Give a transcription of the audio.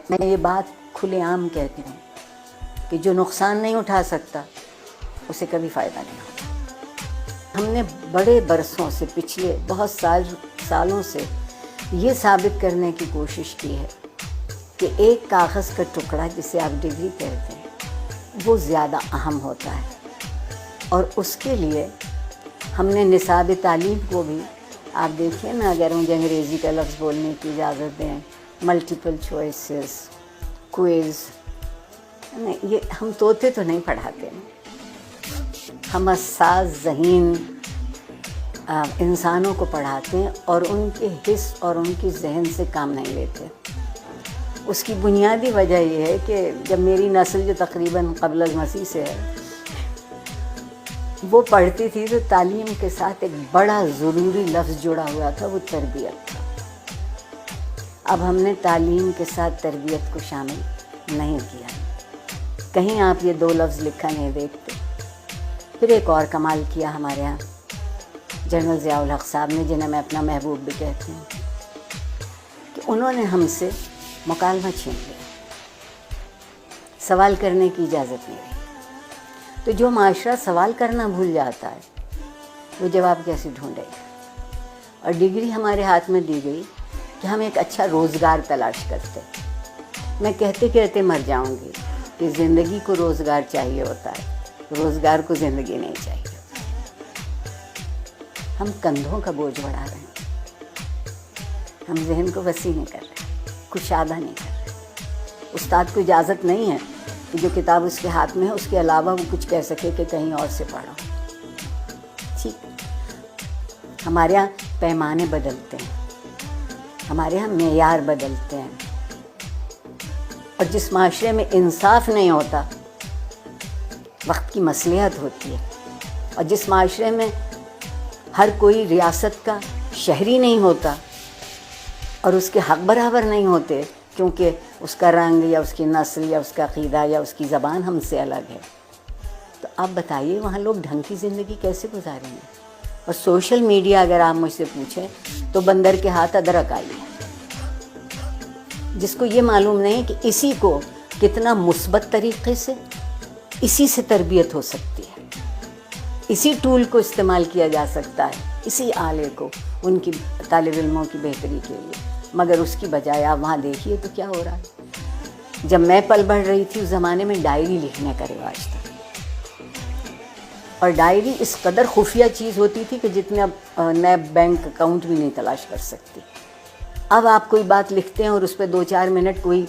میں یہ بات کھلے عام کہتی ہوں کہ جو نقصان نہیں اٹھا سکتا اسے کبھی فائدہ نہیں ہوتا۔ ہم نے بڑے برسوں سے، پچھلے بہت سالوں سے یہ ثابت کرنے کی کوشش کی ہے کہ ایک کاغذ کا ٹکڑا جسے آپ ڈگری کہتے ہیں وہ زیادہ اہم ہوتا ہے، اور اس کے لیے ہم نے نصاب تعلیم کو بھی، آپ دیکھیے نا، اگر مجھے انگریزی کا لفظ بولنے کی اجازت دیں، ملٹیپل چوائسز، کوئز، یہ ہم طوطے تو نہیں پڑھاتے ہیں، ہم حساس ذہین انسانوں کو پڑھاتے ہیں اور ان کے حس اور ان کی ذہن سے کام نہیں لیتے۔ اس کی بنیادی وجہ یہ ہے کہ جب میری نسل جو تقریباً قبل المسیح سے ہے وہ پڑھتی تھی تو تعلیم کے ساتھ ایک بڑا ضروری لفظ جڑا ہوا تھا، وہ تربیت تھا۔ اب ہم نے تعلیم کے ساتھ تربیت کو شامل نہیں کیا، کہیں آپ یہ دو لفظ لکھا نہیں دیکھتے۔ پھر ایک اور کمال کیا ہمارے ہاں جنرل ضیاء الحق صاحب نے، جنہیں میں اپنا محبوب بھی کہتی ہوں، کہ انہوں نے ہم سے مکالمہ چھین لیا، سوال کرنے کی اجازت نہیں رہی۔ تو جو معاشرہ سوال کرنا بھول جاتا ہے وہ جواب کیسے ڈھونڈے گا؟ اور ڈگری ہمارے ہاتھ میں دی گئی کہ ہم ایک اچھا روزگار تلاش کرتے۔ میں کہتے کہتے مر جاؤں گی کہ زندگی کو روزگار چاہیے ہوتا ہے، روزگار کو زندگی نہیں چاہیے۔ ہم کندھوں کا بوجھ بڑھا رہے ہیں، ہم ذہن کو وسیع نہیں کر رہے، کشادہ نہیں کر رہے۔ استاد کو اجازت نہیں ہے کہ جو کتاب اس کے ہاتھ میں ہے اس کے علاوہ وہ کچھ کہہ سکے کہ کہیں اور سے پڑھو۔ ٹھیک، ہمارے یہاں پیمانے بدلتے ہیں، ہمارے یہاں معیار بدلتے ہیں، اور جس معاشرے میں انصاف نہیں ہوتا وقت کی مصلحت ہوتی ہے، اور جس معاشرے میں ہر کوئی ریاست کا شہری نہیں ہوتا اور اس کے حق برابر نہیں ہوتے کیونکہ اس کا رنگ یا اس کی نسل یا اس کا عقیدہ یا اس کی زبان ہم سے الگ ہے، تو آپ بتائیے وہاں لوگ ڈھنگ کی زندگی کیسے گزاریں گے؟ اور سوشل میڈیا اگر آپ مجھ سے پوچھیں تو بندر کے ہاتھ ادرک آئی ہے، جس کو یہ معلوم نہیں کہ اسی کو کتنا مثبت طریقے سے، اسی سے تربیت ہو سکتی ہے، اسی ٹول کو استعمال کیا جا سکتا ہے، اسی آلے کو ان کی طالب علموں کی بہتری کے لیے، مگر اس کی بجائے آپ وہاں دیکھیے تو کیا ہو رہا ہے۔ جب میں پل بڑھ رہی تھی اس زمانے میں ڈائری لکھنے کا رواج تھا، اور ڈائری اس قدر خفیہ چیز ہوتی تھی کہ جتنے اب نئے بینک اکاؤنٹ بھی نہیں تلاش کر سکتی۔ اب آپ کوئی بات لکھتے ہیں اور اس پہ 2-4 منٹ کوئی